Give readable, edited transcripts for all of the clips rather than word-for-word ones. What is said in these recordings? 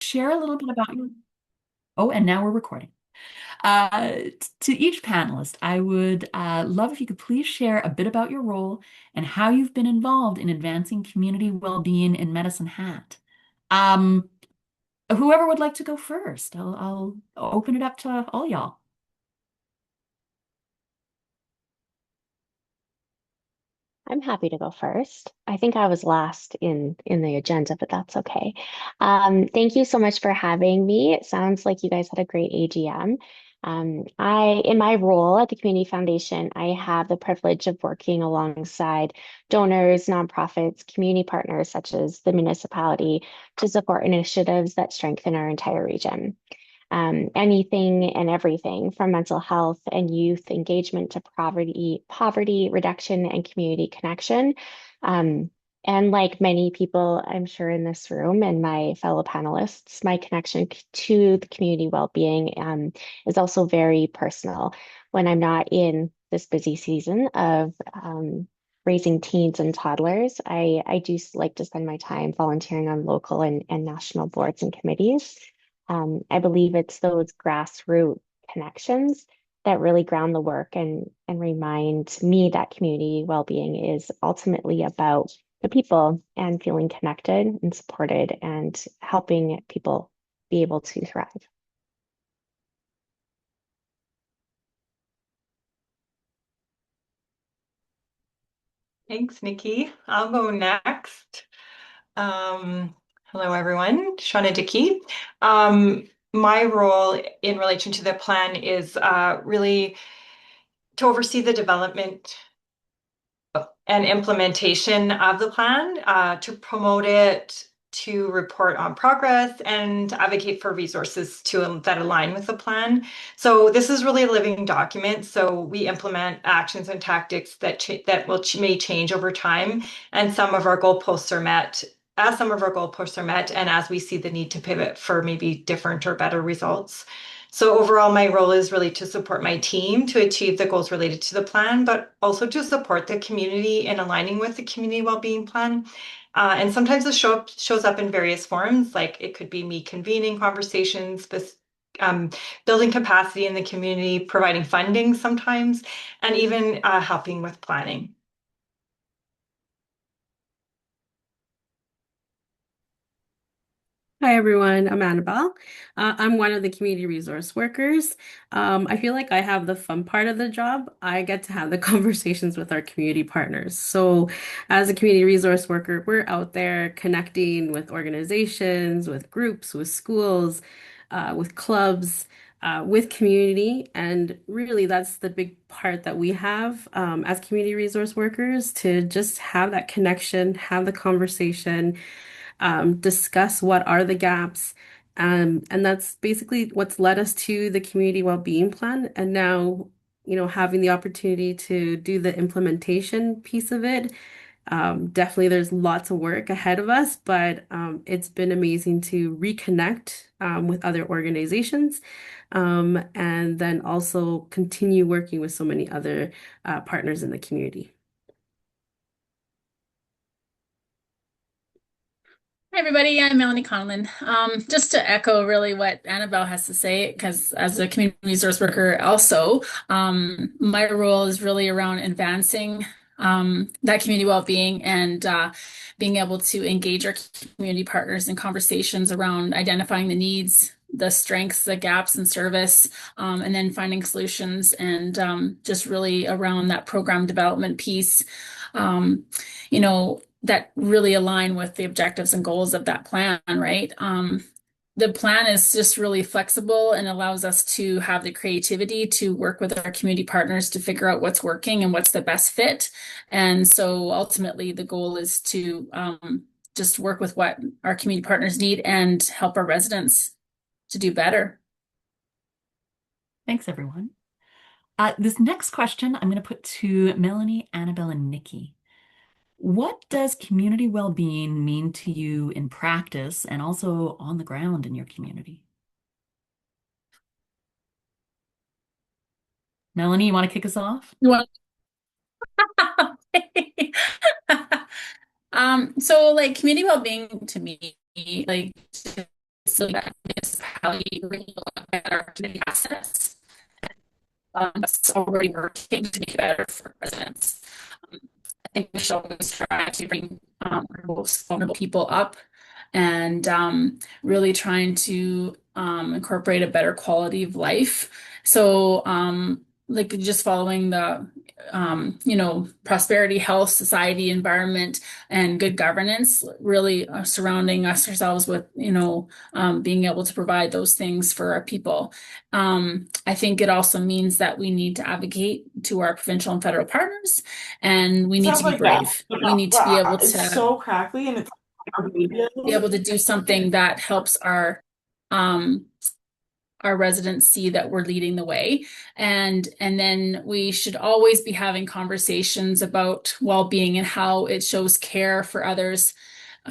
share a little bit about you. Oh, and now we're recording. To each panelist, I would love if you could please share a bit about your role and how you've been involved in advancing community well-being in Medicine Hat. Um, Whoever would like to go first, I'll open it up to all y'all. I'm happy to go first. I think I was last in the agenda, but that's okay. Thank you so much for having me. It sounds like you guys had a great AGM. In my role at the Community Foundation, I have the privilege of working alongside donors, nonprofits, community partners such as the municipality to support initiatives that strengthen our entire region. Anything and everything from mental health and youth engagement to poverty reduction and community connection. Um, and like many people, I'm sure in this room and my fellow panelists, my connection to the community well-being is also very personal. When I'm not in this busy season of raising teens and toddlers, I do like to spend my time volunteering on local and national boards and committees. I believe it's those grassroots connections that really ground the work and remind me that community well-being is ultimately about the people and feeling connected and supported and helping people be able to thrive. Thanks, Nikki. I'll go next. Hello, everyone. Shona, Dickie. My role in relation to the plan is really to oversee the development and implementation of the plan, to promote it, to report on progress, and advocate for resources that align with the plan. So this is really a living document. So we implement actions and tactics may change over time, and some of our goalposts are met. As some of our goalposts are met, and as we see the need to pivot for maybe different or better results. So overall, my role is really to support my team to achieve the goals related to the plan, but also to support the community in aligning with the community well-being plan. And sometimes shows up in various forms, like it could be me convening conversations, um, building capacity in the community, providing funding sometimes, and even helping with planning. Hi everyone, I'm Annabelle. I'm one of the community resource workers. I feel like I have the fun part of the job. I get to have the conversations with our community partners. So, as a community resource worker, we're out there connecting with organizations, with groups, with schools, with clubs, with community. And really, that's the big part that we have as community resource workers to just have that connection, have the conversation, discuss what are the gaps. And that's basically what's led us to the community well-being plan. And now, having the opportunity to do the implementation piece of it. Definitely there's lots of work ahead of us, but it's been amazing to reconnect with other organizations, and then also continue working with so many other partners in the community. Hi, everybody. I'm Melanie Connellan. Just to echo really what Anabell has to say, because as a community resource worker, also, my role is really around advancing that community well-being and being able to engage our community partners in conversations around identifying the needs, the strengths, the gaps in service, and then finding solutions and just really around that program development piece. Um, that really align with the objectives and goals of that plan, right? The plan is just really flexible and allows us to have the creativity to work with our community partners to figure out what's working and what's the best fit. And so ultimately, the goal is to just work with what our community partners need and help our residents to do better. Thanks, everyone. This next question I'm going to put to Melanie, Anabell, and Niki. What does community well-being mean to you in practice and also on the ground in your community? Melanie, you want to kick us off? You want- so like community well-being to me, like so that municipality really look better to the assets. That's already working to make it better for residents. Um, I think we should always try to bring our most vulnerable people up and really trying to incorporate a better quality of life. So, like just following the, prosperity, health, society, environment, and good governance, really surrounding us ourselves with, being able to provide those things for our people. I think it also means that we need to advocate to our provincial and federal partners, and we need to Sounds be like that. brave. We need to be able It's to so crackly and it's be able to do something that helps um our residents see that we're leading the way. And then we should always be having conversations about well-being and how it shows care for others,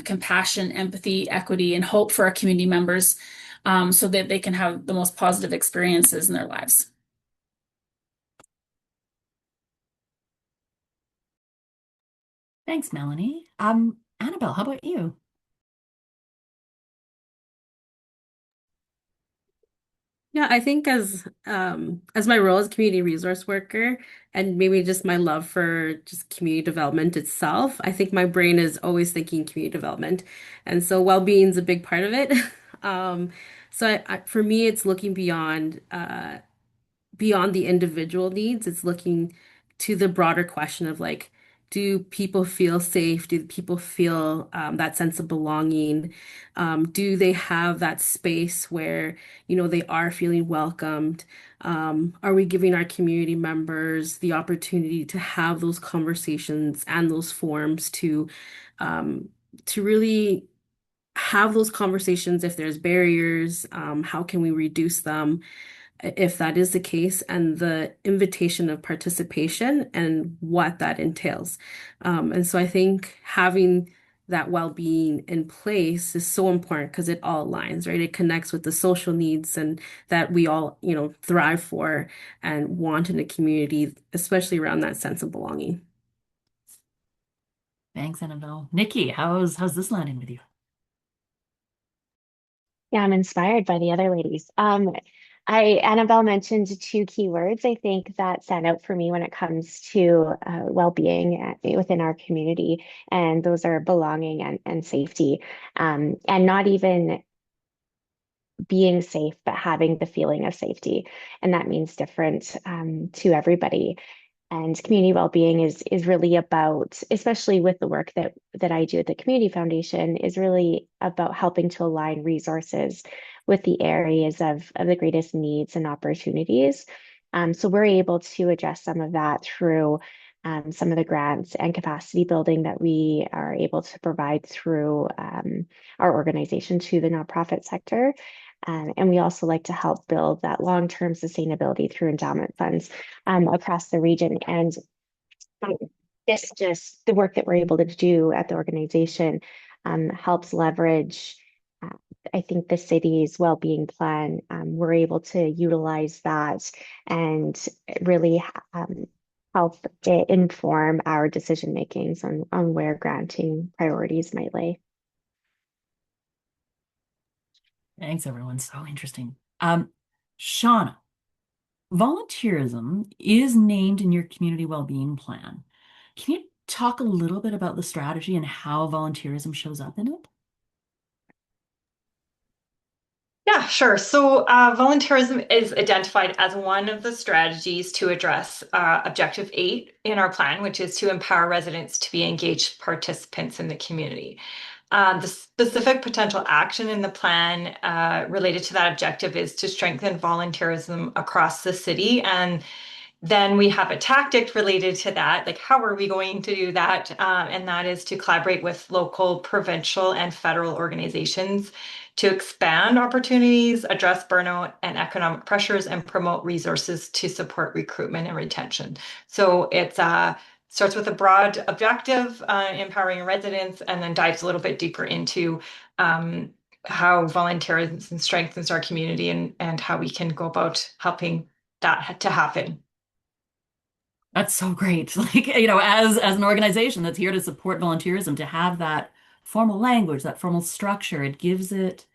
compassion, empathy, equity, and hope for our community members, so that they can have the most positive experiences in their lives. Thanks, Melanie. Annabelle, how about you? Yeah, I think as my role as community resource worker and maybe just my love for just community development itself, I think my brain is always thinking community development. And so well-being is a big part of it. So for me, it's looking beyond the individual needs. It's looking to the broader question of like, do people feel safe? Do people feel that sense of belonging? Do they have that space where, they are feeling welcomed? Are we giving our community members the opportunity to have those conversations and those forums to really have those conversations if there's barriers? How can we reduce them? If that is the case, and the invitation of participation and what that entails. And so I think having that well-being in place is so important because it all aligns, right? It connects with the social needs and that we all, thrive for and want in a community, especially around that sense of belonging. Thanks, Annabelle. Nikki, how's this landing with you? Yeah, I'm inspired by the other ladies. Annabelle mentioned two key words I think that stand out for me when it comes to well-being within our community, and those are belonging and safety, and not even being safe, but having the feeling of safety, and that means different to everybody. And community well-being is really about, especially with the work that I do at the Community Foundation, is really about helping to align resources with the areas of the greatest needs and opportunities. So we're able to address some of that through some of the grants and capacity building that we are able to provide through our organization to the nonprofit sector. And we also like to help build that long-term sustainability through endowment funds across the region. And this just the work that we're able to do at the organization helps leverage, uh, I think, the city's well-being plan. We're able to utilize that and really help it inform our decision makings on where granting priorities might lay. Thanks, everyone. So interesting. Shona, volunteerism is named in your community well-being plan. Can you talk a little bit about the strategy and how volunteerism shows up in it? Yeah, sure. So, volunteerism is identified as one of the strategies to address Objective 8 in our plan, which is to empower residents to be engaged participants in the community. The specific potential action in the plan related to that objective is to strengthen volunteerism across the city. And then we have a tactic related to that, like how are we going to do that? And that is to collaborate with local, provincial, and federal organizations to expand opportunities, address burnout and economic pressures, and promote resources to support recruitment and retention. So it starts with a broad objective, empowering residents, and then dives a little bit deeper into how volunteerism strengthens our community and how we can go about helping that to happen. That's so great. Like, as an organization that's here to support volunteerism, to have that formal language, that formal structure, it gives it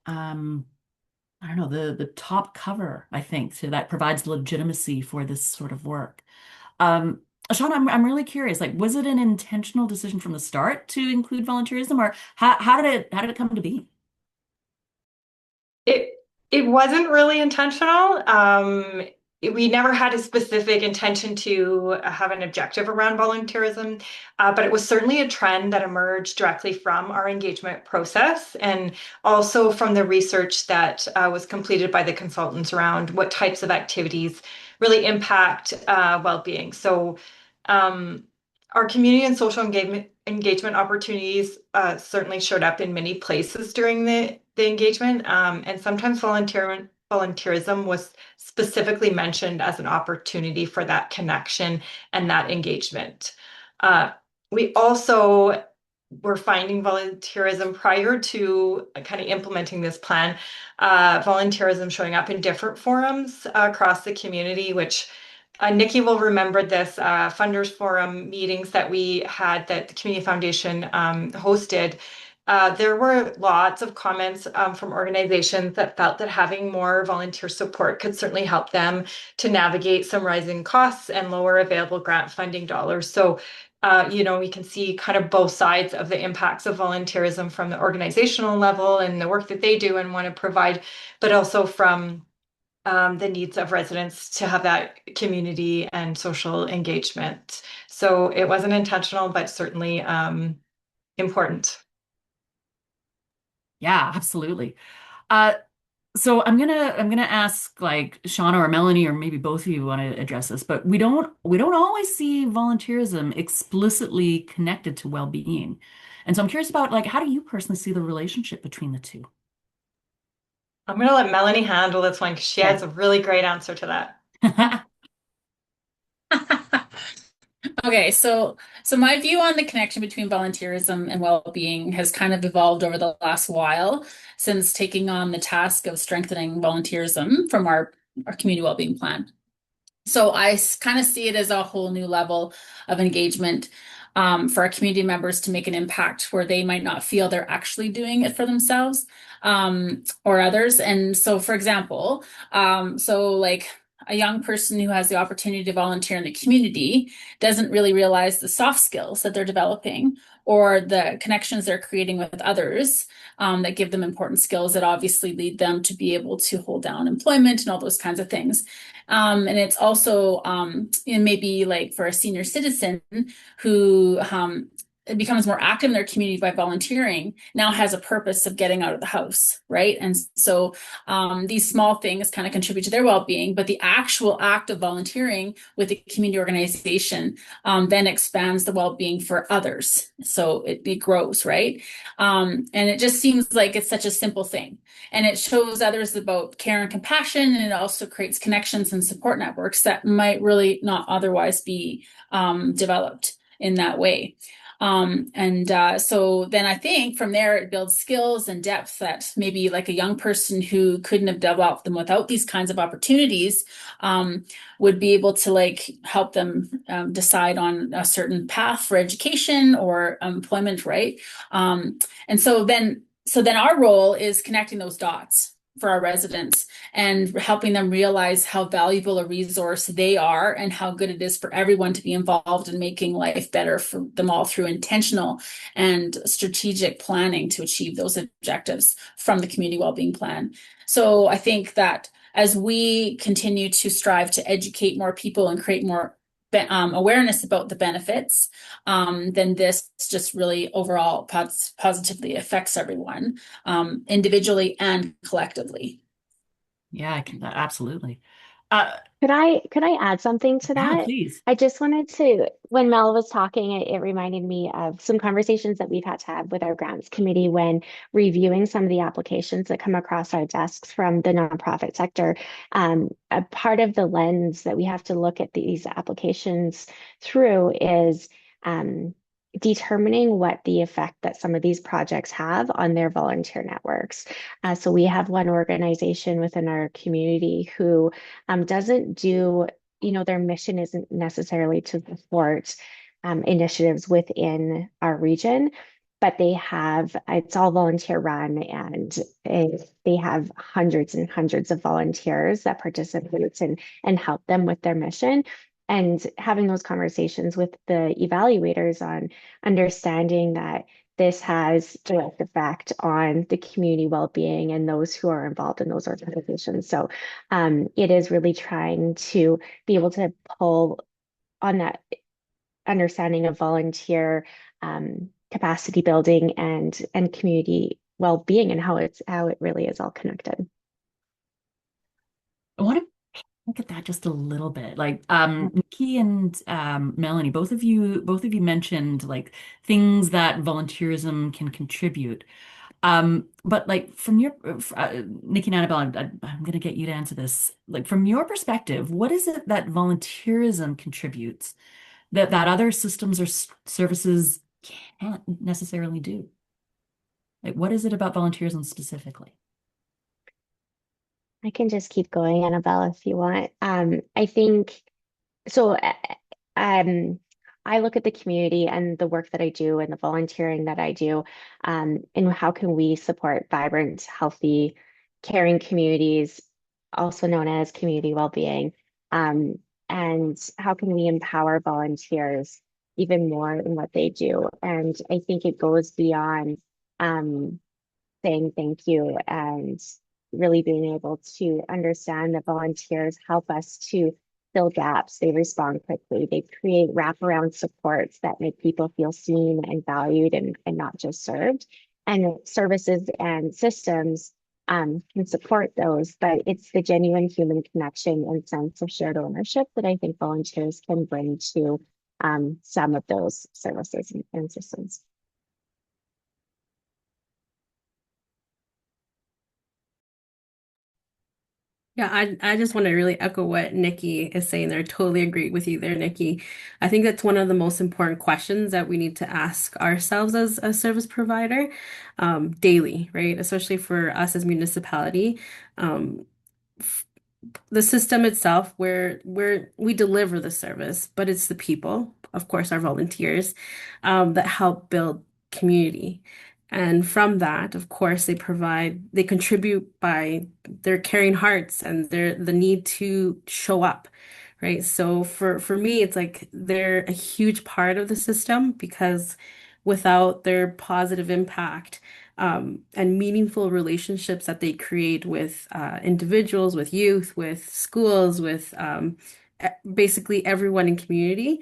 I don't know, the top cover, I think, so that provides legitimacy for this sort of work. Um, Shona, I'm really curious. Like, was it an intentional decision from the start to include volunteerism, or how did it come to be? It it wasn't really intentional. We never had a specific intention to have an objective around volunteerism, but it was certainly a trend that emerged directly from our engagement process and also from the research that was completed by the consultants around what types of activities really impact well-being. So, um, our community and social engagement opportunities certainly showed up in many places during the engagement, and sometimes volunteerism was specifically mentioned as an opportunity for that connection and that engagement. Uh, we also were finding volunteerism prior to kind of implementing this plan, volunteerism showing up in different forums across the community, which Niki will remember this funders forum meetings that we had that the Community Foundation hosted. There were lots of comments from organizations that felt that having more volunteer support could certainly help them to navigate some rising costs and lower available grant funding dollars. So, we can see kind of both sides of the impacts of volunteerism from the organizational level and the work that they do and want to provide, but also from the needs of residents to have that community and social engagement. So it wasn't intentional, but certainly important. Yeah, absolutely. Uh, so I'm gonna ask like Shauna or Melanie or maybe both of you want to address this, but we don't always see volunteerism explicitly connected to well-being. And so I'm curious about like how do you personally see the relationship between the two? I'm going to let Melanie handle this one because she has Okay. a really great answer to that. Okay, so my view on the connection between volunteerism and well-being has kind of evolved over the last while since taking on the task of strengthening volunteerism from our community well-being plan. So I kind of see it as a whole new level of engagement for our community members to make an impact where they might not feel they're actually doing it for themselves or others. And so, for example, so like a young person who has the opportunity to volunteer in the community doesn't really realize the soft skills that they're developing or the connections they're creating with others that give them important skills that obviously lead them to be able to hold down employment and all those kinds of things. And it's also in maybe like for a senior citizen who becomes more active in their community by volunteering, now has a purpose of getting out of the house, right? And so these small things kind of contribute to their well-being, but the actual act of volunteering with a community organization then expands the well-being for others. So it grows, right? And it just seems like it's such a simple thing. And it shows others about care and compassion, and it also creates connections and support networks that might really not otherwise be developed in that way. So then I think from there it builds skills and depth that maybe like a young person who couldn't have developed them without these kinds of opportunities would be able to like help them decide on a certain path for education or employment, right? And so then our role is connecting those dots for our residents and helping them realize how valuable a resource they are and how good it is for everyone to be involved in making life better for them all through intentional and strategic planning to achieve those objectives from the community well-being plan. So I think that as we continue to strive to educate more people and create more awareness about the benefits, then this just really overall positively affects everyone, individually and collectively. Yeah, I can absolutely. Uh, Could I add something to yeah, that? please. I just wanted to, when Mel was talking, it reminded me of some conversations that we've had to have with our grants committee when reviewing some of the applications that come across our desks from the nonprofit sector. A part of the lens that we have to look at these applications through is determining what the effect that some of these projects have on their volunteer networks. So we have one organization within our community who doesn't do, their mission isn't necessarily to support initiatives within our region, but it's all volunteer run, and they have hundreds and hundreds of volunteers that participate and help them with their mission. And having those conversations with the evaluators on understanding that this has direct effect on the community well-being and those who are involved in those organizations. So it is really trying to be able to pull on that understanding of volunteer capacity building and community well-being, and how it really is all connected. I want to look at that just a little bit. Like Niki and Melanie, both of you mentioned like things that volunteerism can contribute. But like from your Niki and Anabell, I'm gonna get you to answer this. Like from your perspective, what is it that volunteerism contributes that other systems or services can't necessarily do? Like what is it about volunteerism specifically? I can just keep going, Annabelle, if you want. I think so. Um, I look at the community and the work that I do and the volunteering that I do, and how can we support vibrant, healthy, caring communities, also known as community well-being, and how can we empower volunteers even more in what they do? And I think it goes beyond um, saying thank you and really being able to understand that volunteers help us to fill gaps. They respond quickly. They create wraparound supports that make people feel seen and valued and not just served. And services and systems can support those, but it's the genuine human connection and sense of shared ownership that I think volunteers can bring to some of those services and systems. Yeah, I just want to really echo what Nikki is saying there. Totally agree with you there, Nikki. I think that's one of the most important questions that we need to ask ourselves as a service provider, daily, right? Especially for us as municipality. Um, the system itself where we deliver the service, but it's the people, of course, our volunteers, that help build community. And from that, of course, they contribute by their caring hearts and the need to show up, right? So for me, it's like they're a huge part of the system because without their positive impact, and meaningful relationships that they create with individuals, with youth, with schools, with basically everyone in community,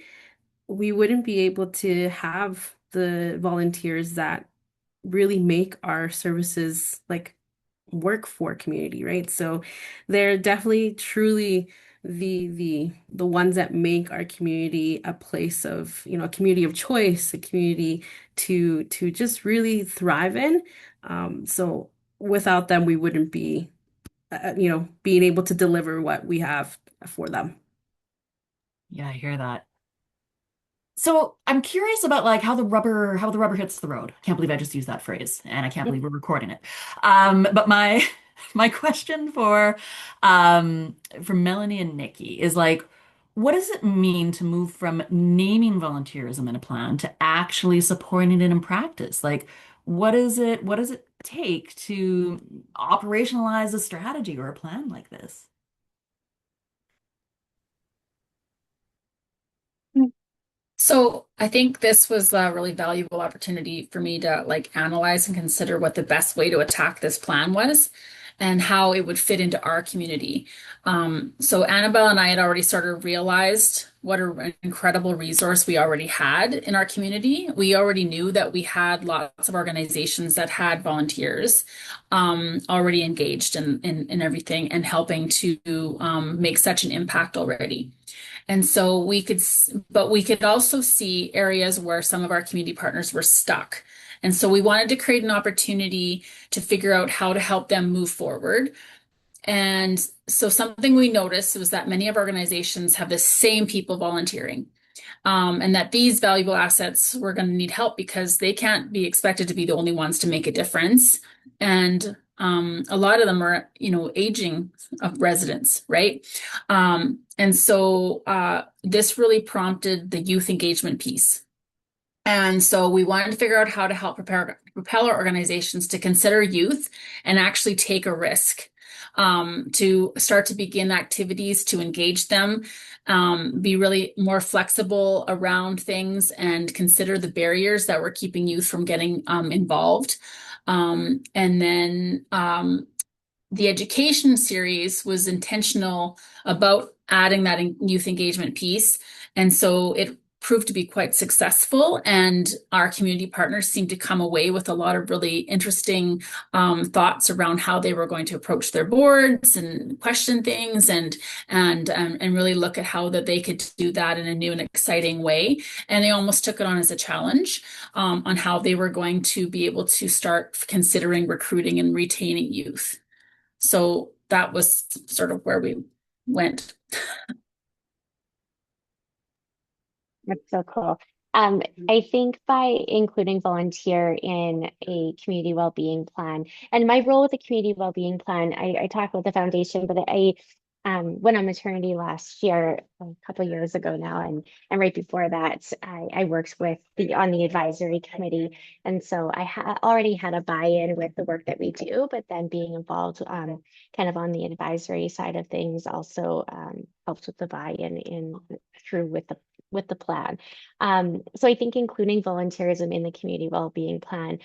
we wouldn't be able to have the volunteers that really make our services like work for community, right? So they're definitely truly the ones that make our community a place of, a community of choice, a community to just really thrive in. So without them, we wouldn't be, being able to deliver what we have for them. Yeah, I hear that. So I'm curious about like how the rubber hits the road. Can't believe I just used that phrase, and I can't believe we're recording it. But my my question for Melanie and Nikki is like, what does it mean to move from naming volunteerism in a plan to actually supporting it in practice? Like, what does it take to operationalize a strategy or a plan like this? So I think this was a really valuable opportunity for me to like analyze and consider what the best way to attack this plan was and how it would fit into our community. So Annabelle and I had already sort of realized what an incredible resource we already had in our community. We already knew that we had lots of organizations that had volunteers already engaged in everything and helping to make such an impact already. And so but we could also see areas where some of our community partners were stuck. And so we wanted to create an opportunity to figure out how to help them move forward. And so something we noticed was that many of our organizations have the same people volunteering, and that these valuable assets were going to need help because they can't be expected to be the only ones to make a difference. And a lot of them are, aging of residents, right? And so this really prompted the youth engagement piece. And so we wanted to figure out how to help propel our organizations to consider youth and actually take a risk, to start to begin activities to engage them, be really more flexible around things and consider the barriers that were keeping youth from getting involved. And then the education series was intentional about adding that youth engagement piece. And so it proved to be quite successful. And our community partners seemed to come away with a lot of really interesting thoughts around how they were going to approach their boards and question things, and really look at how that they could do that in a new and exciting way. And they almost took it on as a challenge, on how they were going to be able to start considering recruiting and retaining youth. So that was sort of where we went. That's so cool. I think by including volunteer in a community well-being plan, and my role with the community well-being plan, I talk about the foundation, but I went on maternity last year, a couple of years ago now, and right before that, I worked with on the advisory committee, and so I already had a buy-in with the work that we do, but then being involved kind of on the advisory side of things also helps with the buy-in in through with the plan. So I think including volunteerism in the community well-being plan,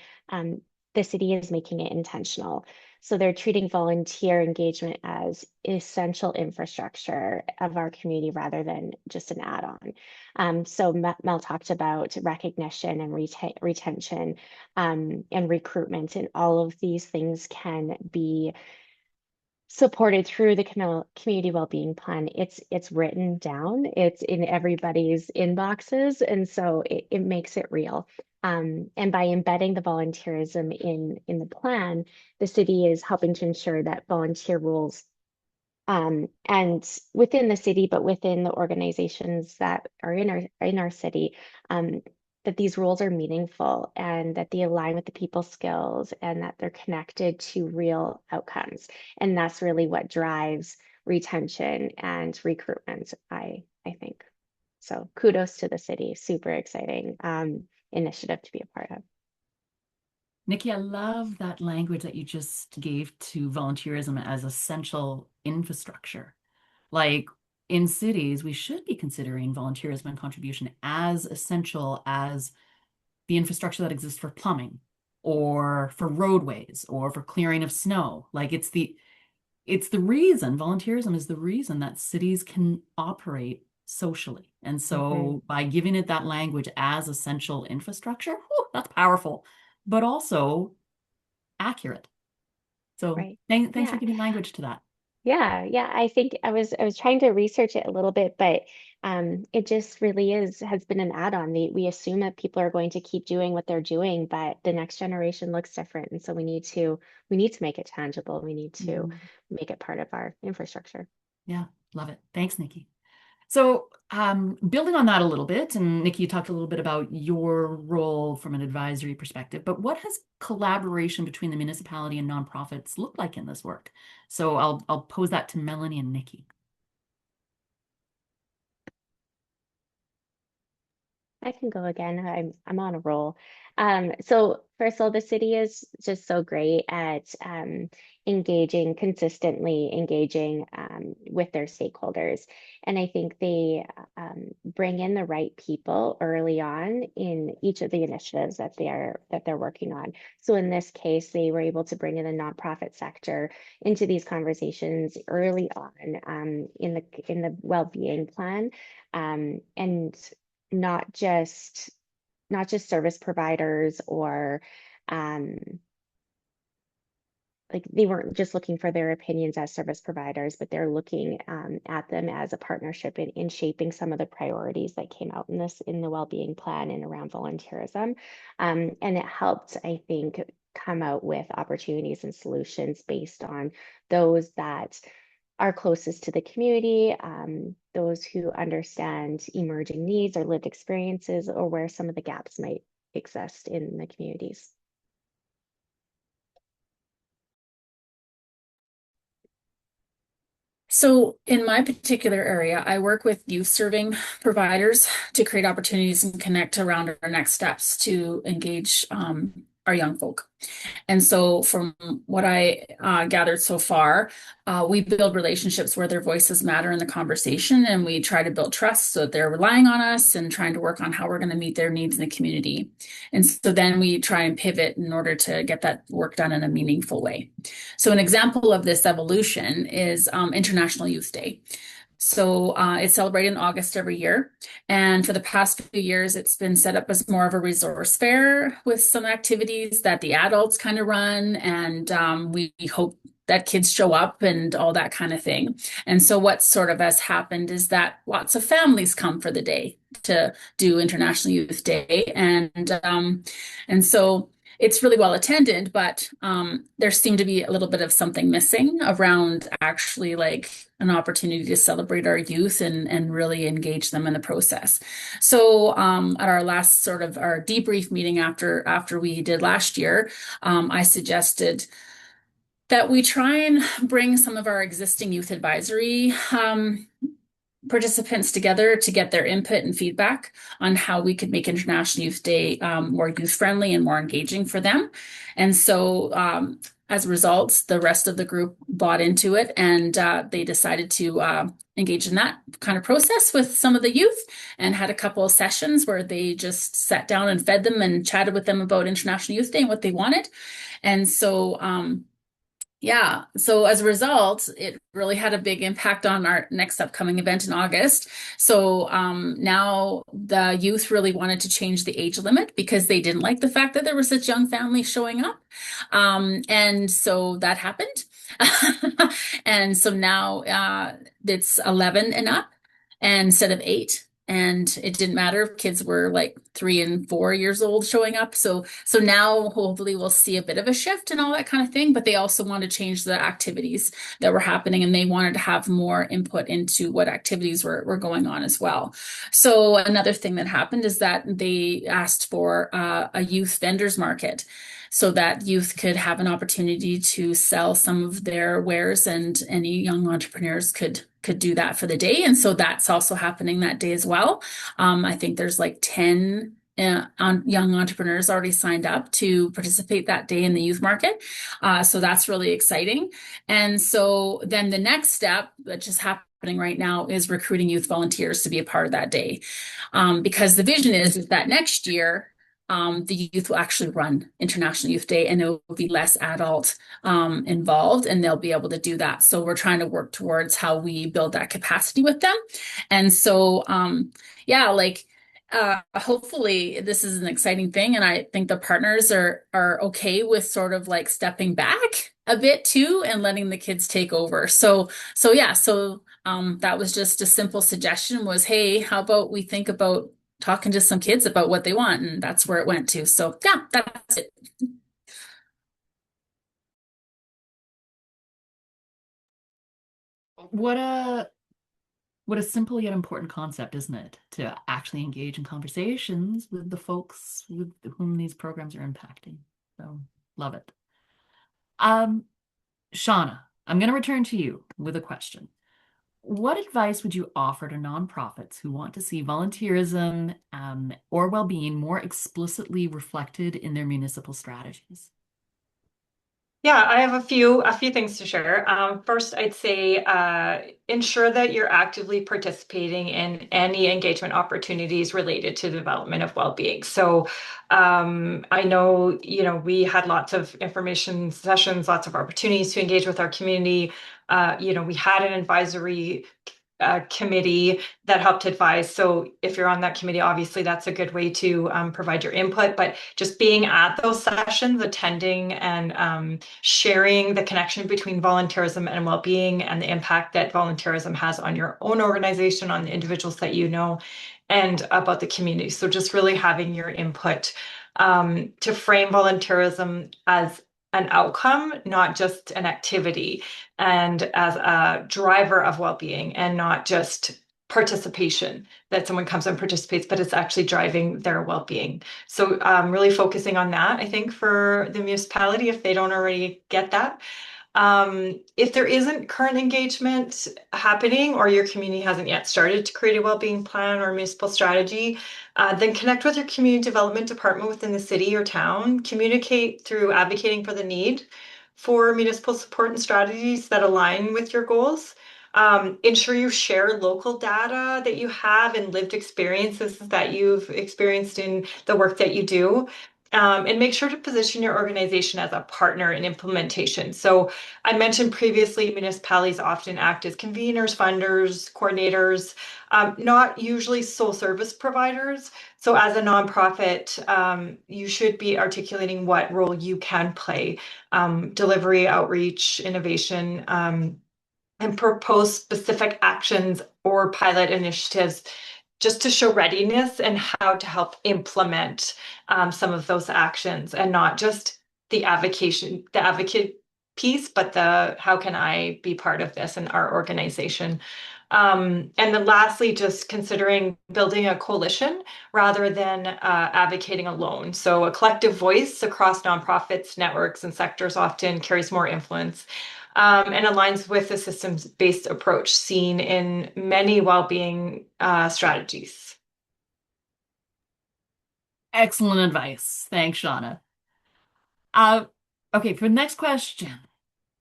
the city is making it intentional. So they're treating volunteer engagement as essential infrastructure of our community rather than just an add-on. So Mel talked about recognition and retention, and recruitment, and all of these things can be supported through the community well-being plan. It's written down, it's in everybody's inboxes, and so it makes it real. And by embedding the volunteerism in the plan, the city is helping to ensure that volunteer roles, and within the city, but within the organizations that are in our city, that these roles are meaningful and that they align with the people skills and that they're connected to real outcomes. And that's really what drives retention and recruitment, I think. So kudos to the city. Super exciting initiative to be a part of. Niki, I love that language that you just gave to volunteerism as essential infrastructure. Like in cities, we should be considering volunteerism and contribution as essential as the infrastructure that exists for plumbing or for roadways or for clearing of snow. Like it's the reason, volunteerism is the reason that cities can operate socially. And so by giving it that language as essential infrastructure, whew, that's powerful, but also accurate. So Right. thanks Yeah. for giving language to that. Yeah. I think I was trying to research it a little bit, but it just really has been an add-on. We assume that people are going to keep doing what they're doing, but the next generation looks different, and so we need to make it tangible. We need to make it part of our infrastructure. Yeah, love it. Thanks, Niki. So, building on that a little bit, and Niki, you talked a little bit about your role from an advisory perspective, but what has collaboration between the municipality and nonprofits looked like in this work? So I'll pose that to Melanie and Niki. I can go again. I'm on a roll. So first of all, the city is just so great at consistently engaging with their stakeholders. And I think they bring in the right people early on in each of the initiatives that they're working on. So in this case, they were able to bring in the nonprofit sector into these conversations early on, in the well-being plan, and not just service providers or like they weren't just looking for their opinions as service providers, but they're looking at them as a partnership in shaping some of the priorities that came out in the well-being plan and around volunteerism. And it helped, I think, come out with opportunities and solutions based on those that are closest to the community, those who understand emerging needs or lived experiences, or where some of the gaps might exist in the communities. So in my particular area, I work with youth serving providers to create opportunities and connect around our next steps to engage our young folk. And so, from what I gathered so far, we build relationships where their voices matter in the conversation, and we try to build trust so that they're relying on us and trying to work on how we're going to meet their needs in the community. And so then we try and pivot in order to get that work done in a meaningful way. So, an example of this evolution is International Youth Day. So it's celebrated in August every year. And for the past few years, it's been set up as more of a resource fair with some activities that the adults kind of run. And we hope that kids show up and all that kind of thing. And so what sort of has happened is that lots of families come for the day to do International Youth Day. And so it's really well attended, but there seemed to be a little bit of something missing around actually like an opportunity to celebrate our youth and really engage them in the process. So at our last sort of our debrief meeting after we did last year, I suggested that we try and bring some of our existing youth advisory participants together to get their input and feedback on how we could make International Youth Day more youth friendly and more engaging for them. And so as a result, the rest of the group bought into it, and they decided to engage in that kind of process with some of the youth, and had a couple of sessions where they just sat down and fed them and chatted with them about International Youth Day and what they wanted. And so yeah, so as a result, it really had a big impact on our next upcoming event in August. So now the youth really wanted to change the age limit because they didn't like the fact that there were such young families showing up. And so that happened. And so now it's 11 and up, and instead of 8. And it didn't matter if kids were like 3 and 4 years old showing up. So now hopefully we'll see a bit of a shift and all that kind of thing. But they also want to change the activities that were happening, and they wanted to have more input into what activities were going on as well. So another thing that happened is that they asked for a youth vendors market, so that youth could have an opportunity to sell some of their wares, and any young entrepreneurs could do that for the day. And so that's also happening that day as well. I think there's like 10 young entrepreneurs already signed up to participate that day in the youth market. So that's really exciting. And so then the next step that just happening right now is recruiting youth volunteers to be a part of that day. Because the vision is that next year, the youth will actually run International Youth Day, and it will be less adult involved, and they'll be able to do that. So we're trying to work towards how we build that capacity with them. And so, yeah, like hopefully this is an exciting thing. And I think the partners are okay with sort of like stepping back a bit too and letting the kids take over. So yeah, so that was just a simple suggestion was, hey, how about we think about talking to some kids about what they want, and that's where it went to. So yeah, that's it. What a simple yet important concept, isn't it? To actually engage in conversations with the folks with whom these programs are impacting. So love it. Shona, I'm going to return to you with a question. What advice would you offer to nonprofits who want to see volunteerism or well-being more explicitly reflected in their municipal strategies? Yeah, I have a few things to share. First, I'd say ensure that you're actively participating in any engagement opportunities related to the development of well-being. So I know, we had lots of information sessions, lots of opportunities to engage with our community. We had an advisory committee that helped advise. So if you're on that committee, obviously that's a good way to provide your input, but just being at those sessions, attending and sharing the connection between volunteerism and well-being and the impact that volunteerism has on your own organization, on the individuals that you know, and about the community. So just really having your input to frame volunteerism as an outcome, not just an activity, and as a driver of well-being, and not just participation, that someone comes and participates, but it's actually driving their well-being. So really focusing on that, I think, for the municipality, if they don't already get that. If there isn't current engagement happening or your community hasn't yet started to create a well-being plan or municipal strategy, then connect with your community development department within the city or town. Communicate through advocating for the need for municipal support and strategies that align with your goals. Ensure you share local data that you have and lived experiences that you've experienced in the work that you do. And make sure to position your organization as a partner in implementation. So I mentioned previously, municipalities often act as conveners, funders, coordinators, not usually sole service providers. So as a nonprofit, you should be articulating what role you can play, delivery, outreach, innovation, and propose specific actions or pilot initiatives just to show readiness and how to help implement some of those actions, and not just the advocate piece, but the how can I be part of this in our organization. And then lastly, just considering building a coalition rather than advocating alone. So a collective voice across nonprofits, networks, and sectors often carries more influence, and aligns with the systems-based approach seen in many well-being strategies. Excellent advice. Thanks, Shauna. Uh, okay, for the next question.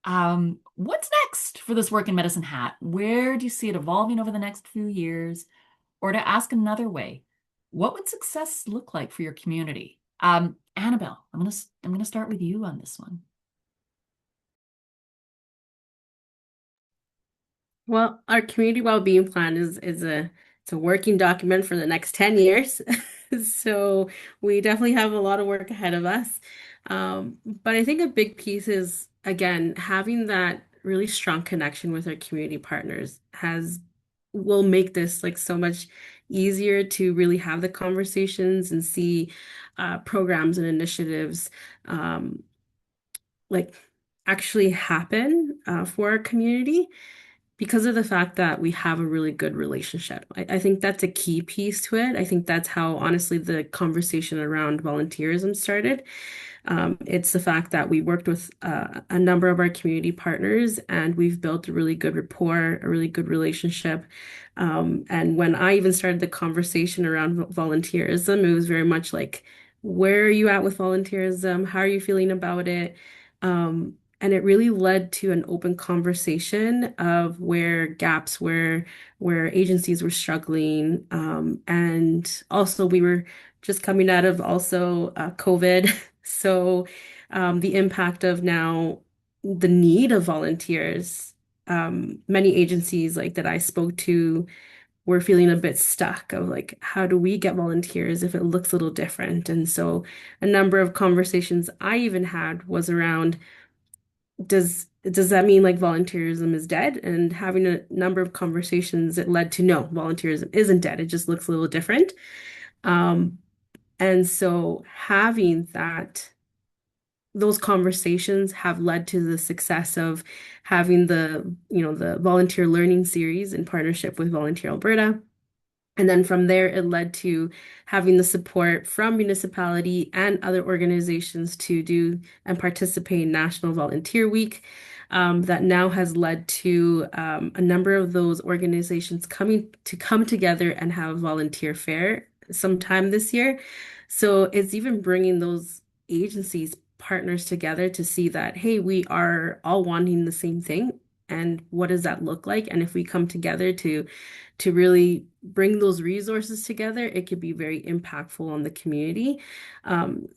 What's next for this work in medicine hat? Where do you see it evolving over the next few years? Or to ask another way, what would success look like for your community? Anabell, I'm gonna start with you on this one. Well, our community well-being plan is a it's a working document for the next 10 years. So we definitely have a lot of work ahead of us. But I think a big piece is again having that really strong connection with our community partners has will make this like so much easier to really have the conversations and see programs and initiatives um, like actually happen for our community because of the fact that we have a really good relationship. I think that's a key piece to it. I think that's how, honestly, the conversation around volunteerism started. It's the fact that we worked with a number of our community partners and we've built a really good rapport, a really good relationship. And when I even started the conversation around volunteerism, it was very much like, where are you at with volunteerism? How are you feeling about it? And it really led to an open conversation of where gaps where agencies were struggling. And also we were just coming out of also COVID. So the impact of now the need of volunteers, many agencies like that I spoke to were feeling a bit stuck of like, how do we get volunteers if it looks a little different? And so a number of conversations I even had was around, does that mean like volunteerism is dead? And having a number of conversations, it led to no, volunteerism isn't dead. It just looks a little different. Um, and so having those conversations have led to the success of having the volunteer learning series in partnership with Volunteer Alberta. And then from there, it led to having the support from municipality and other organizations to do and participate in National Volunteer Week. That now has led to a number of those organizations come together and have a volunteer fair sometime this year. So it's even bringing those agencies partners together to see that, hey, we are all wanting the same thing. And what does that look like? And if we come together to really bring those resources together, it could be very impactful on the community.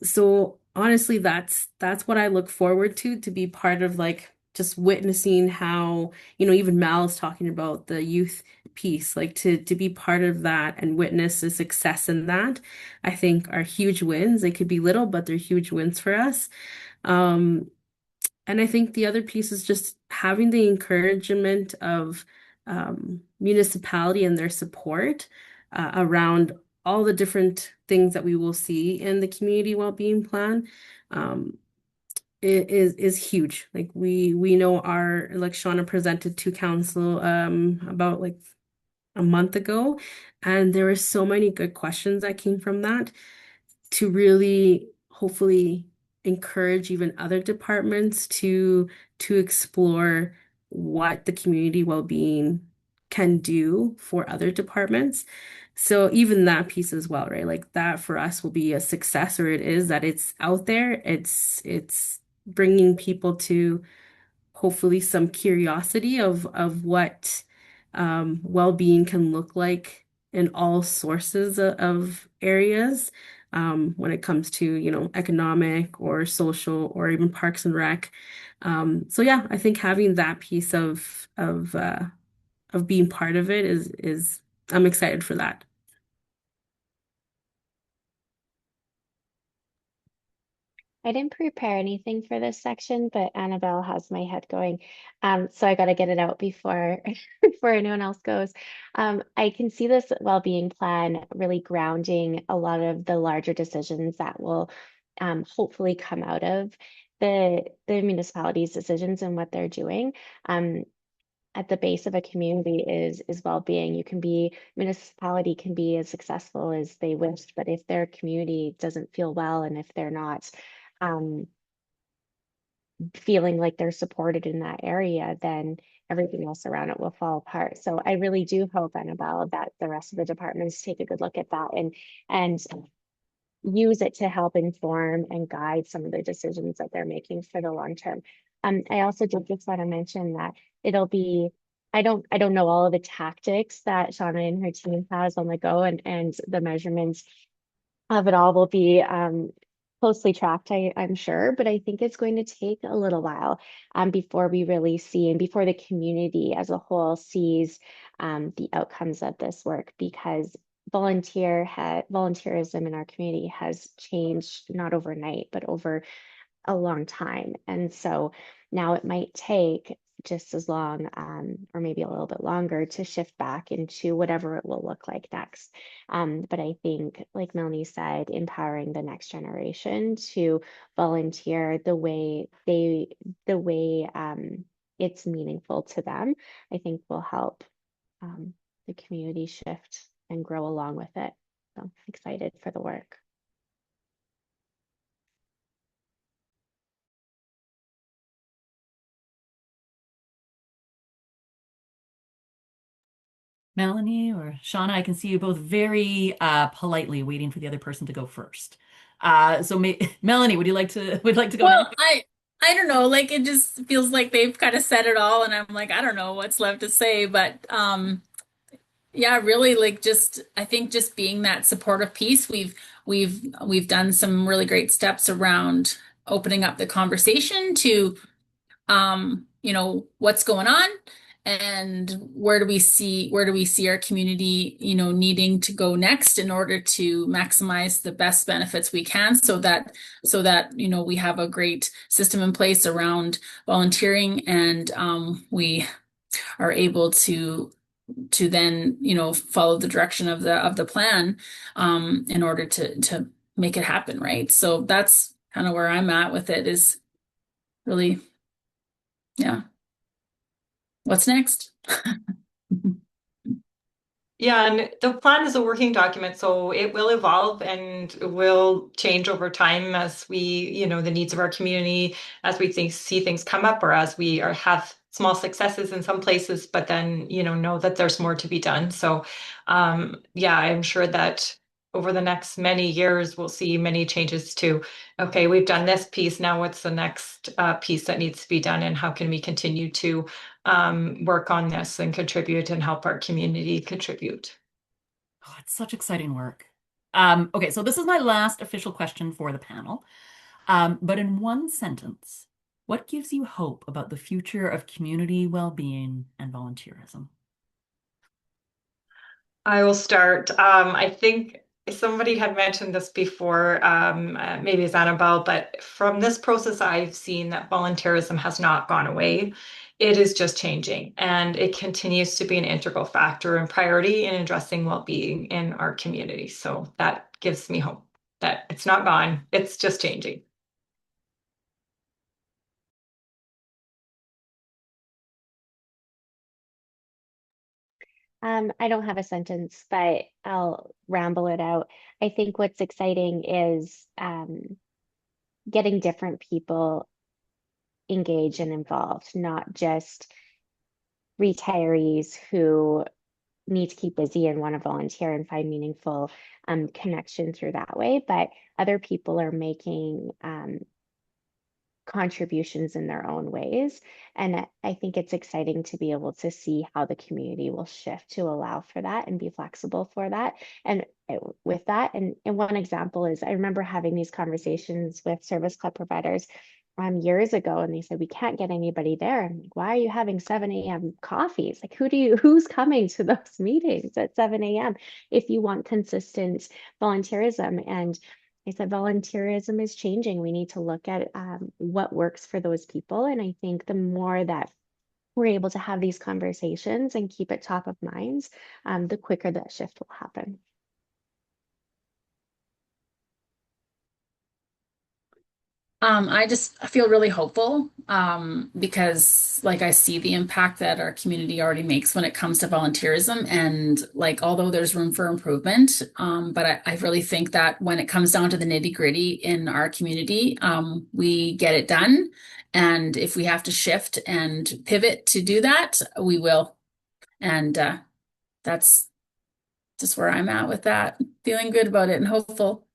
So honestly, that's what I look forward to be part of, like just witnessing how, even Mal is talking about the youth piece, like to be part of that and witness the success in that, I think are huge wins. They could be little, but they're huge wins for us. Um, and I think the other piece is just having the encouragement of municipality and their support around all the different things that we will see in the community well-being plan. Um, is huge. Like we know our like Shauna presented to council about like a month ago, and there were so many good questions that came from that to really hopefully encourage even other departments to explore what the community well-being can do for other departments. So even that piece as well, right? Like that for us will be a success, or it is that it's out there. It's bringing people to hopefully some curiosity of what well-being can look like in all sources of areas, when it comes to, economic or social or even parks and rec. So yeah, I think having that piece of being part of it is I'm excited for that. I didn't prepare anything for this section, but Annabelle has my head going. So I got to get it out before before anyone else goes. I can see this well-being plan really grounding a lot of the larger decisions that will hopefully come out of the municipality's decisions and what they're doing. Um, at the base of a community is well-being. Municipality can be as successful as they wish, but if their community doesn't feel well and if they're not um, feeling like they're supported in that area, then everything else around it will fall apart. So I really do hope, Annabelle, that the rest of the departments take a good look at that and use it to help inform and guide some of the decisions that they're making for the long term. I also did just want to mention that it'll be, I don't know all of the tactics that Shona and her team has on the go, and the measurements of it all will be closely tracked, I'm sure, but I think it's going to take a little while before we really see and before the community as a whole sees the outcomes of this work, because volunteerism in our community has changed not overnight, but over a long time. And so now it might take just as long, or maybe a little bit longer, to shift back into whatever it will look like next. But I think, like Melanie said, empowering the next generation to volunteer the way it's meaningful to them, I think will help the community shift and grow along with it. So I'm excited for the work. Melanie or Shauna, I can see you both very politely waiting for the other person to go first. Melanie, would like to go Well, next? I don't know, like it just feels like they've kind of said it all, and I'm like, I don't know what's left to say, but yeah, really, like just I think just being that supportive piece, we've done some really great steps around opening up the conversation to what's going on and where do we see our community, needing to go next in order to maximize the best benefits we can so that we have a great system in place around volunteering, and we are able to then follow the direction of the plan in order to make it happen, right? So that's kind of where I'm at with it, is really, yeah, what's next? Yeah, and the plan is a working document, so it will evolve and will change over time as the needs of our community, as we see things come up, or as we have small successes in some places, but then, know that there's more to be done. So, yeah, I'm sure that over the next many years, we'll see many changes to, okay, we've done this piece, now what's the next piece that needs to be done, and how can we continue to work on this and contribute and help our community contribute. Oh, it's such exciting work. Okay, so this is my last official question for the panel. But in one sentence, what gives you hope about the future of community well-being and volunteerism? I will start. I think somebody had mentioned this before, maybe it's Anabell, but from this process, I've seen that volunteerism has not gone away. It is just changing, and it continues to be an integral factor and priority in addressing well-being in our community. So that gives me hope that it's not gone, it's just changing. I don't have a sentence, but I'll ramble it out. I think what's exciting is getting different people engaged and involved, not just retirees who need to keep busy and want to volunteer and find meaningful connection through that way, but other people are making contributions in their own ways. And I think it's exciting to be able to see how the community will shift to allow for that and be flexible for that. And with that, and one example is I remember having these conversations with service club providers years ago, and they said, we can't get anybody there. I'm like, why are you having 7 a.m. coffees? Like, who's coming to those meetings at 7 a.m. if you want consistent volunteerism? And I said, volunteerism is changing. We need to look at what works for those people. And I think the more that we're able to have these conversations and keep it top of minds, the quicker that shift will happen. I just feel really hopeful because like I see the impact that our community already makes when it comes to volunteerism. And like, although there's room for improvement, but I really think that when it comes down to the nitty-gritty in our community, we get it done. And if we have to shift and pivot to do that, we will. And that's just where I'm at with that. Feeling good about it and hopeful.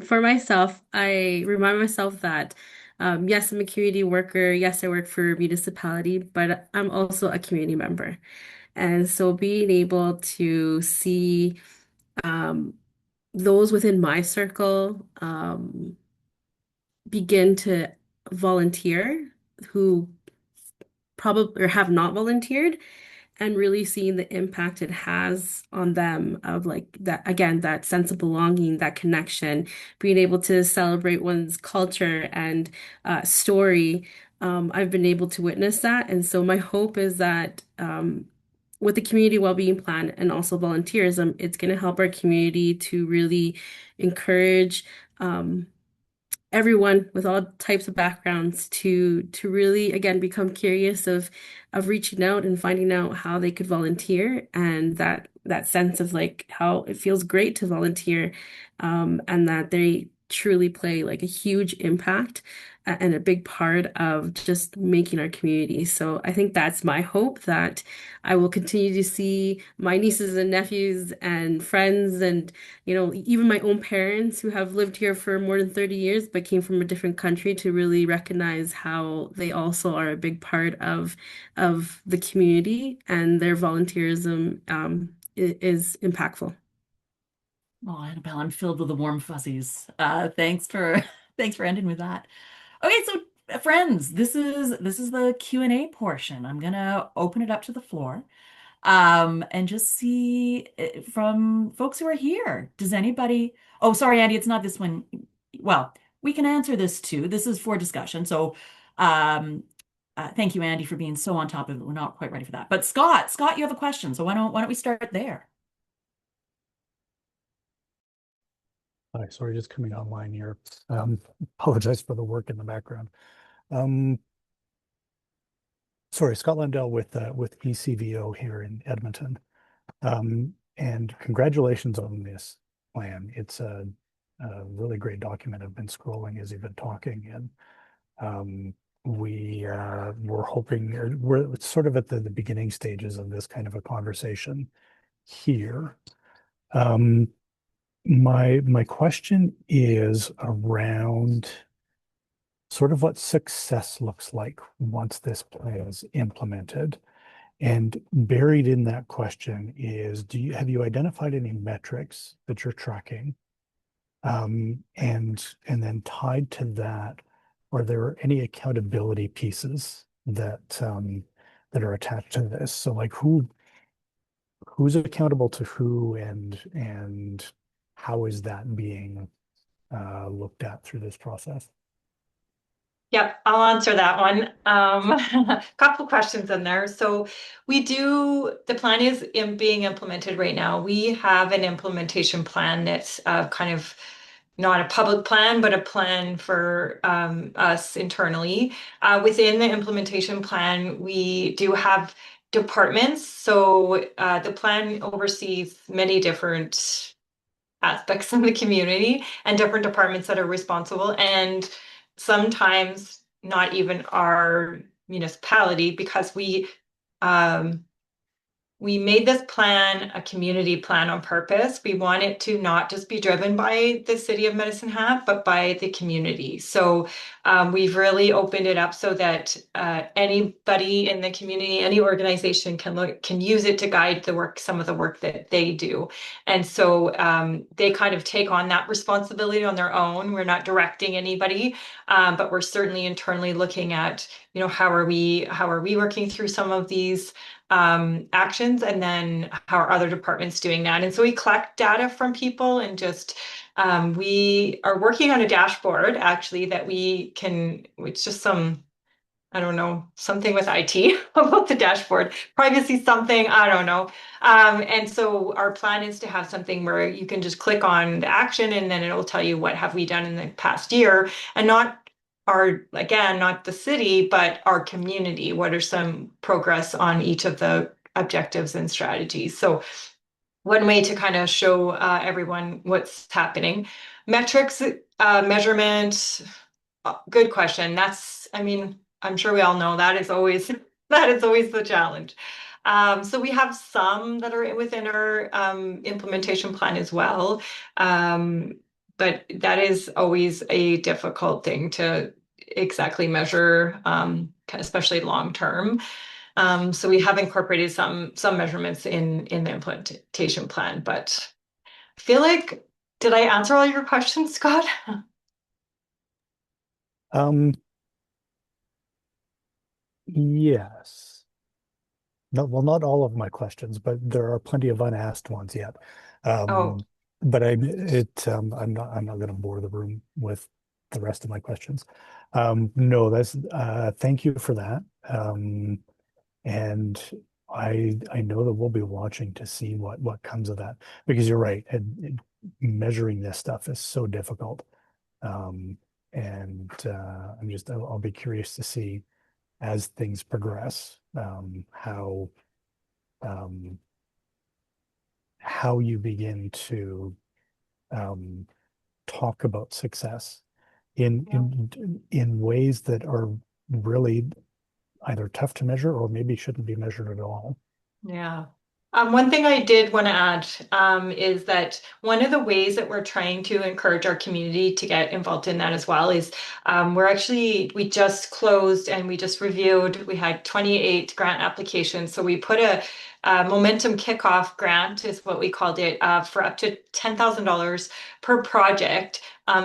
For myself, I remind myself that yes, I'm a community worker. Yes, I work for a municipality, but I'm also a community member. And so being able to see um, those within my circle begin to volunteer who probably or have not volunteered and really seeing the impact it has on them of like that again that sense of belonging, that connection, being able to celebrate one's culture and story. I've been able to witness that, and so my hope is that with the community well-being plan and also volunteerism, it's going to help our community to really encourage everyone with all types of backgrounds to really again become curious of reaching out and finding out how they could volunteer and that sense of like how it feels great to volunteer and that they truly play like a huge impact and a big part of just making our community. So I think that's my hope that I will continue to see my nieces and nephews and friends and even my own parents who have lived here for more than 30 years but came from a different country to really recognize how they also are a big part of the community and their volunteerism is impactful. Oh, Annabelle, I'm filled with the warm fuzzies. Thanks for thanks for ending with that. Okay, so friends, this is the Q&A portion. I'm gonna open it up to the floor. And just see from folks who are here. Does anybody? Oh, sorry, Andy, it's not this one. Well, we can answer this too. This is for discussion. So, thank you, Andy, for being so on top of it. We're not quite ready for that. But Scott, you have a question. So why don't we start there? Hi, sorry, just coming online here. Apologize for the work in the background. Um, sorry, Scott Landell with ECVO here in Edmonton. And congratulations on this plan. It's a really great document. I've been scrolling as you've been talking, and we're hoping we're sort of at the beginning stages of this kind of a conversation here. My question is around sort of what success looks like once this plan is implemented. And buried in that question is, have you identified any metrics that you're tracking? And then tied to that, are there any accountability pieces that that are attached to this? So like who's accountable to who and how is that being looked at through this process? Yep, I'll answer that one. Couple questions in there. So the plan is being implemented right now. We have an implementation plan that's kind of not a public plan, but a plan for us internally. Within the implementation plan, we do have departments. So the plan oversees many different aspects of the community and different departments that are responsible, and sometimes not even our municipality, because um, we made this plan a community plan on purpose. We want it to not just be driven by the city of Medicine Hat, but by the community. So we've really opened it up so that anybody in the community, any organization can use it to guide some of the work that they do. And so they kind of take on that responsibility on their own. We're not directing anybody, but we're certainly internally looking at, how are we working through some of these actions, and then how are other departments doing that. And so we collect data from people, and just we are working on a dashboard actually that it's just I don't know, something with IT about the dashboard, privacy something, I don't know. And so our plan is to have something where you can just click on the action, and then it'll tell you what have we done in the past year, and not the city, but our community. What are some progress on each of the objectives and strategies? So one way to kind of show everyone what's happening. Metrics, measurement, good question. I'm sure we all know that is always the challenge. So we have some that are within our implementation plan as well. But that is always a difficult thing to exactly measure, especially long term. So we have incorporated some measurements in the implementation plan, but I feel like, did I answer all your questions, Scott? Um, yes. No, well, not all of my questions, but there are plenty of unasked ones yet. Oh, But I'm not going to bore the room with the rest of my questions. No, thank you for that. And I know that we'll be watching to see what comes of that, because you're right. And measuring this stuff is so difficult. Um, and I'll be curious to see as things progress, um, how you begin to um, talk about success in yeah. in ways that are really either tough to measure or maybe shouldn't be measured at all. Yeah. One thing I did want to add is that one of the ways that we're trying to encourage our community to get involved in that as well is we just closed and we just reviewed, we had 28 grant applications. So we put a momentum kickoff grant, is what we called it, for up to $10,000 per project.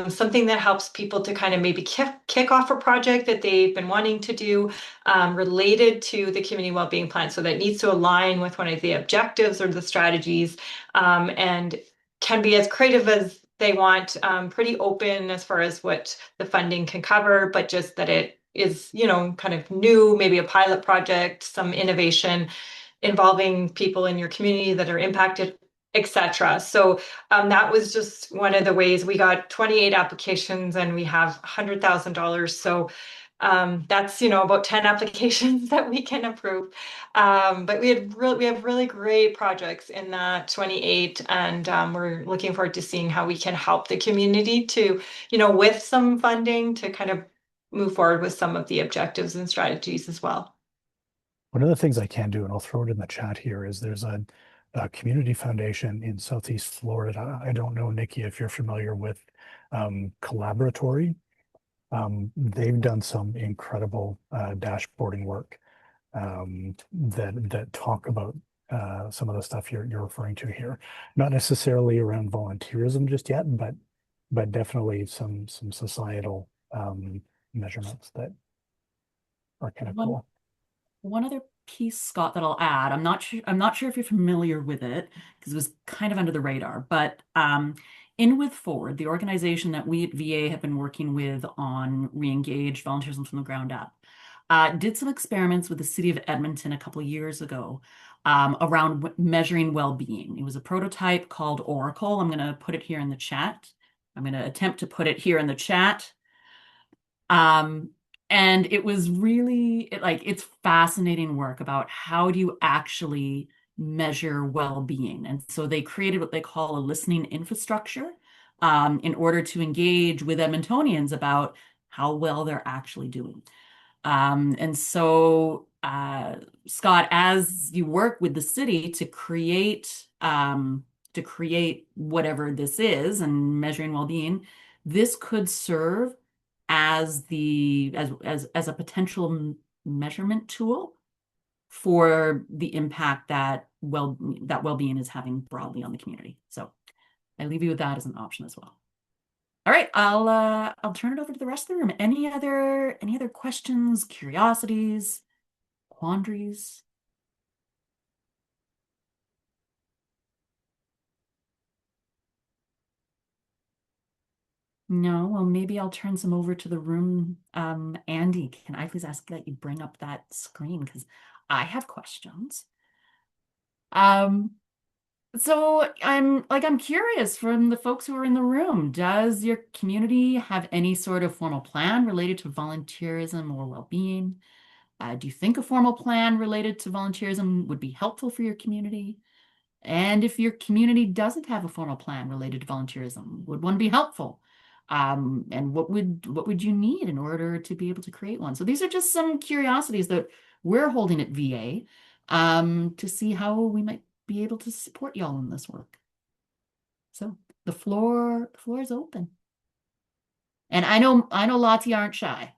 Something that helps people to kind of maybe kick off a project that they've been wanting to do, related to the community well-being plan. So that needs to align with one of the objectives or the strategies, and can be as creative as they want, pretty open as far as what the funding can cover, but just that it is, kind of new, maybe a pilot project, some innovation involving people in your community that are impacted, etc. So that was just one of the ways. We got 28 applications and we have $100,000. So that's, about 10 applications that we can approve. But we have really great projects in that 28, and we're looking forward to seeing how we can help the community to, with some funding to kind of move forward with some of the objectives and strategies as well. One of the things I can do, and I'll throw it in the chat here, is there's a community foundation in Southeast Florida. I don't know, Niki, if you're familiar with Collaboratory. They've done some incredible dashboarding work that talk about some of the stuff you're referring to here. Not necessarily around volunteerism just yet, but definitely some societal measurements that are kind of One cool. one other piece, Scott, that I'll add. I'm not sure if you're familiar with it because it was kind of under the radar, but in with Forward, the organization that we at VA have been working with on re-engaged volunteerism from the ground up, did some experiments with the city of Edmonton a couple of years ago, around measuring well-being. It was a prototype called Oracle. I'm going to put it here in the chat. I'm going to attempt to put it here in the chat. Um, and it was really it's fascinating work about how do you actually measure well-being. And so they created what they call a listening infrastructure in order to engage with Edmontonians about how well they're actually doing. And so, Scott, as you work with the city to create whatever this is and measuring well-being, this could serve as as a potential measurement tool for the impact that well-being is having broadly on the community. So I leave you with that as an option as well. All right, I'll turn it over to the rest of the room. Any other questions, curiosities, quandaries? No, well, maybe I'll turn some over to the room. Andy, can I please ask that you bring up that screen because I have questions. Um, so I'm curious from the folks who are in the room, does your community have any sort of formal plan related to volunteerism or well-being? Do you think a formal plan related to volunteerism would be helpful for your community? And if your community doesn't have a formal plan related to volunteerism, would one be helpful? And what would you need in order to be able to create one? So these are just some curiosities that we're holding at VA to see how we might be able to support y'all in this work. So the floor is open. And I know lots of you aren't shy.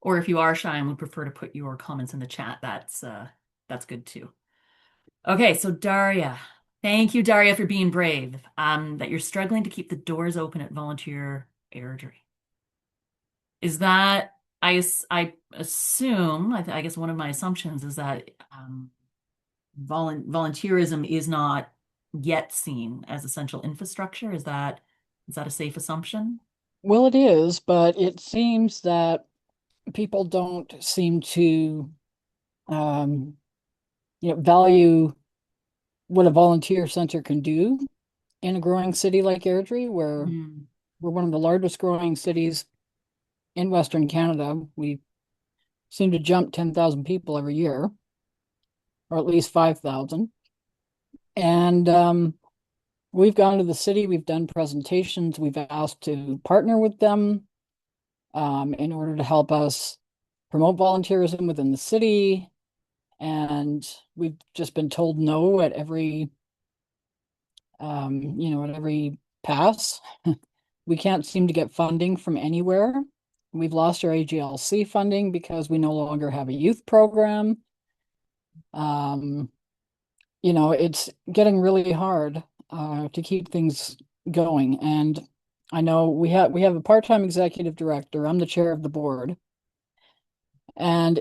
Or if you are shy and would prefer to put your comments in the chat, that's good too. Okay, so Daria, thank you, Daria, for being brave. That you're struggling to keep the doors open at volunteer airdrie. Is that I assume I guess one of my assumptions is that volunteerism is not yet seen as essential infrastructure. Is that a safe assumption? Well, it is, but it seems that people don't seem to, um, value what a volunteer center can do in a growing city like Airdrie, where Mm. we're one of the largest growing cities in Western Canada. We seem to jump 10,000 people every year, or at least 5,000. And we've gone to the city, we've done presentations, we've asked to partner with them in order to help us promote volunteerism within the city. And we've just been told no at every, at every pass. We can't seem to get funding from anywhere. We've lost our AGLC funding because we no longer have a youth program. It's getting really hard to keep things going. And I know we have a part-time executive director. I'm the chair of the board. And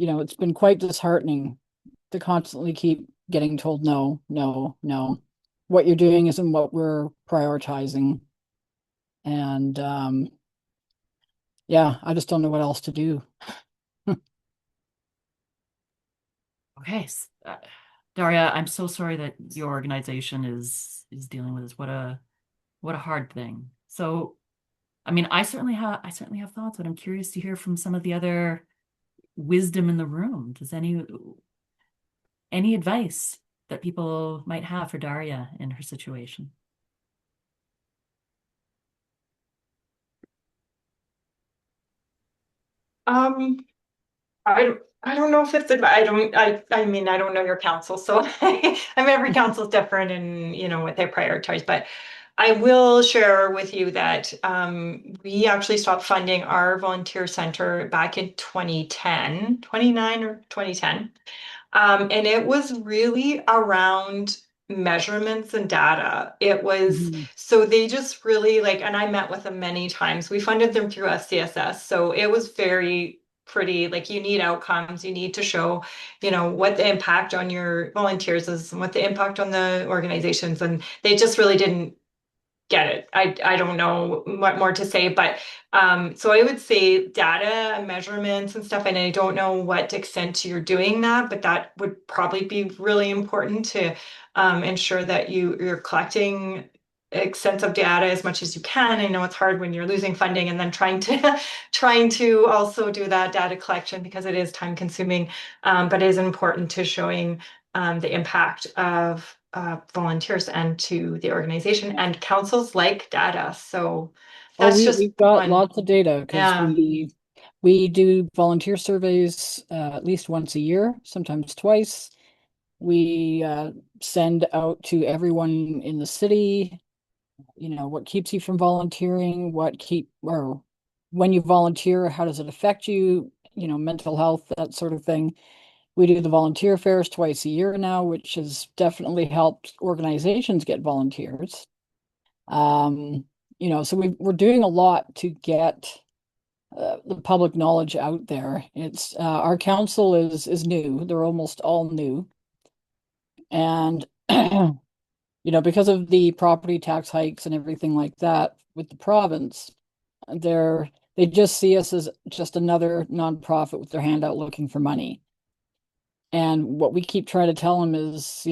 it's been quite disheartening to constantly keep getting told no, no, no. What you're doing isn't what we're prioritizing. And yeah, I just don't know what else to do. Okay, Daria, I'm so sorry that your organization is dealing with this. What a hard thing. So, I mean, I certainly have thoughts, but I'm curious to hear from some of the other wisdom in the room. Does any advice that people might have for Daria in her situation? Um, I don't know if it's I mean I don't know your council, so I mean every council is different and what they prioritize, but I will share with you that we actually stopped funding our volunteer center back in 2010, 29 or 2010. And it was really around measurements and data. It was Mhm. so they just really and I met with them many times. We funded them through SCSS. So it was very pretty, you need outcomes, you need to show, what the impact on your volunteers is and what the impact on the organizations. And they just really didn't get it. I don't know what more to say, but so I would say data and measurements and stuff, and I don't know what extent you're doing that, but that would probably be really important to ensure that you're collecting extensive data as much as you can. I know it's hard when you're losing funding and then trying to also do that data collection because it is time consuming, but it is important to showing the impact of volunteers and to the organization, and councils like data. So Oh, that's just we've got one. lots of data because Yeah. we do volunteer surveys at least once a year, sometimes twice. We send out to everyone in the city, what keeps you from volunteering, or when you volunteer, how does it affect you, mental health, that sort of thing. We do the volunteer fairs twice a year now, which has definitely helped organizations get volunteers. Um, so we're doing a lot to get the public knowledge out there. It's our council is new; they're almost all new, and because of the property tax hikes and everything like that with the province, they just see us as just another nonprofit with their hand out looking for money. And what we keep trying to tell them is,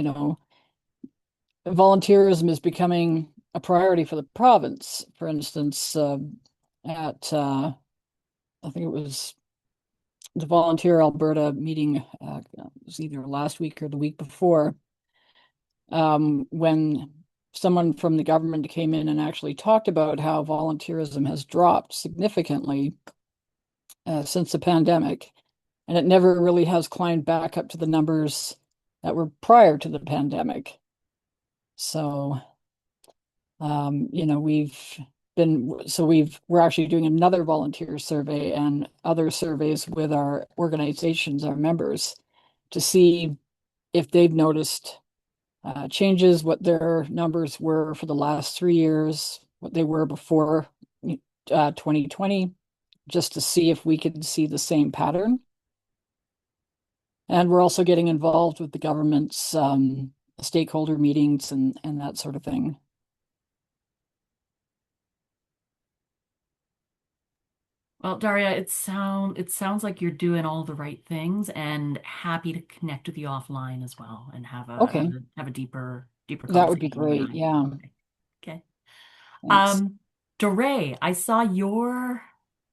volunteerism is becoming a priority for the province. For instance, at I think it was the Volunteer Alberta meeting, it was either last week or the week before, when someone from the government came in and actually talked about how volunteerism has dropped significantly since the pandemic, and it never really has climbed back up to the numbers that were prior to the pandemic. So, we're actually doing another volunteer survey and other surveys with our organizations, our members, to see if they've noticed changes, what their numbers were for the last 3 years, what they were before 2020, just to see if we could see the same pattern. And we're also getting involved with the government's stakeholder meetings and that sort of thing. Well, Daria, it sounds like you're doing all the right things, and happy to connect with you offline as well and have a have Okay, a have a deeper that would be conversation over great. time. Yeah, Okay. Okay. thanks. DeRay, I saw your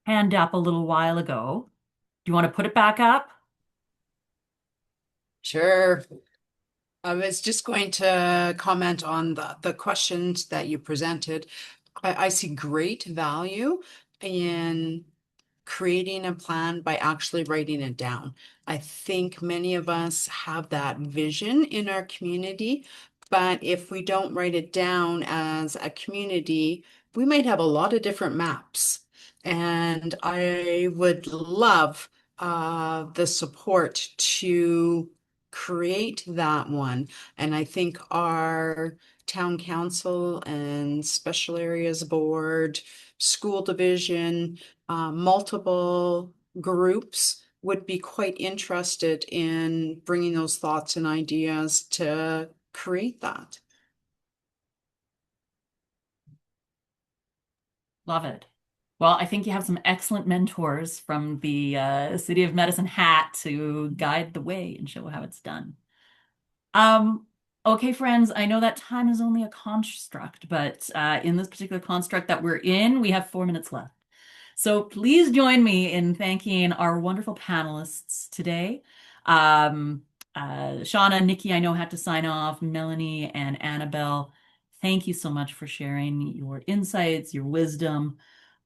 hand up a little while ago. Do you want to put it back up? Sure. I was just going to comment on the questions that you presented. I see great value in creating a plan by actually writing it down. I think many of us have that vision in our community, but if we don't write it down as a community, we might have a lot of different maps. And I would love the support to create that one. And I think our town council and special areas board, school division, multiple groups would be quite interested in bringing those thoughts and ideas to create that. Love it. Well, I think you have some excellent mentors from the City of Medicine Hat to guide the way and show how it's done. Um, okay, friends, I know that time is only a construct, but in this particular construct that we're in, we have 4 minutes left. So please join me in thanking our wonderful panelists today. Um, Shona, Niki, I know had to sign off, Melanie and Anabell. Thank you so much for sharing your insights, your wisdom,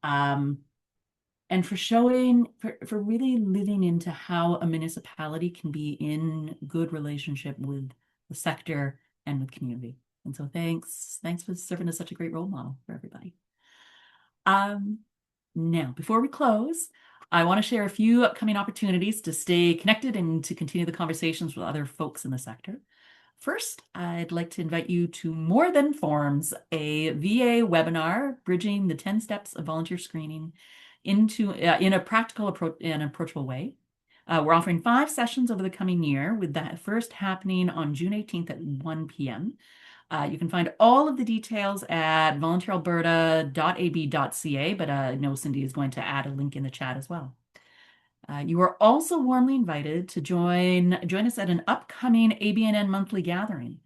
um, and for really living into how a municipality can be in good relationship with the sector and with community. And so thanks for serving as such a great role model for everybody. Um, Now, before we close, I want to share a few upcoming opportunities to stay connected and to continue the conversations with other folks in the sector. First, I'd like to invite you to More Than Forms, a VA webinar bridging the 10 steps of volunteer screening in a practical and approachable way. We're offering 5 sessions over the coming year, with the first happening on June 18th at 1 p.m. You can find all of the details at volunteeralberta.ab.ca, but I know Cindy is going to add a link in the chat as well. You are also warmly invited to join us at an upcoming ABNN monthly gathering.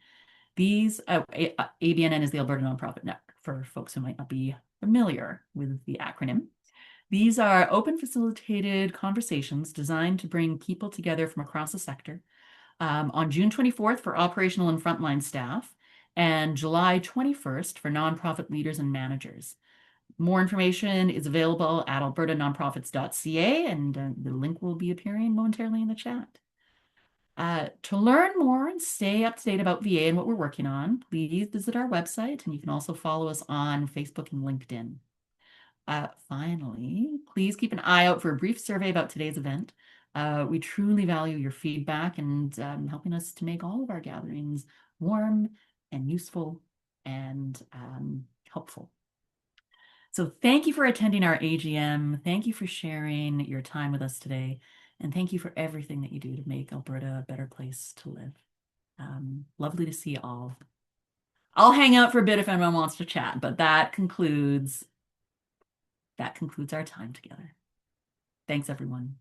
ABNN is the Alberta Nonprofit Network, for folks who might not be familiar with the acronym. These are open facilitated conversations designed to bring people together from across the sector on June 24th for operational and frontline staff, and July 21st for nonprofit leaders and managers. More information is available at albertanonprofits.ca, and the link will be appearing momentarily in the chat. To learn more and stay up to date about VA and what we're working on, please visit our website, and you can also follow us on Facebook and LinkedIn. Finally, please keep an eye out for a brief survey about today's event. We truly value your feedback and helping us to make all of our gatherings warm and useful and helpful. So thank you for attending our AGM. Thank you for sharing your time with us today. And thank you for everything that you do to make Alberta a better place to live. Lovely to see you all. I'll hang out for a bit if anyone wants to chat, but that concludes our time together. Thanks, everyone.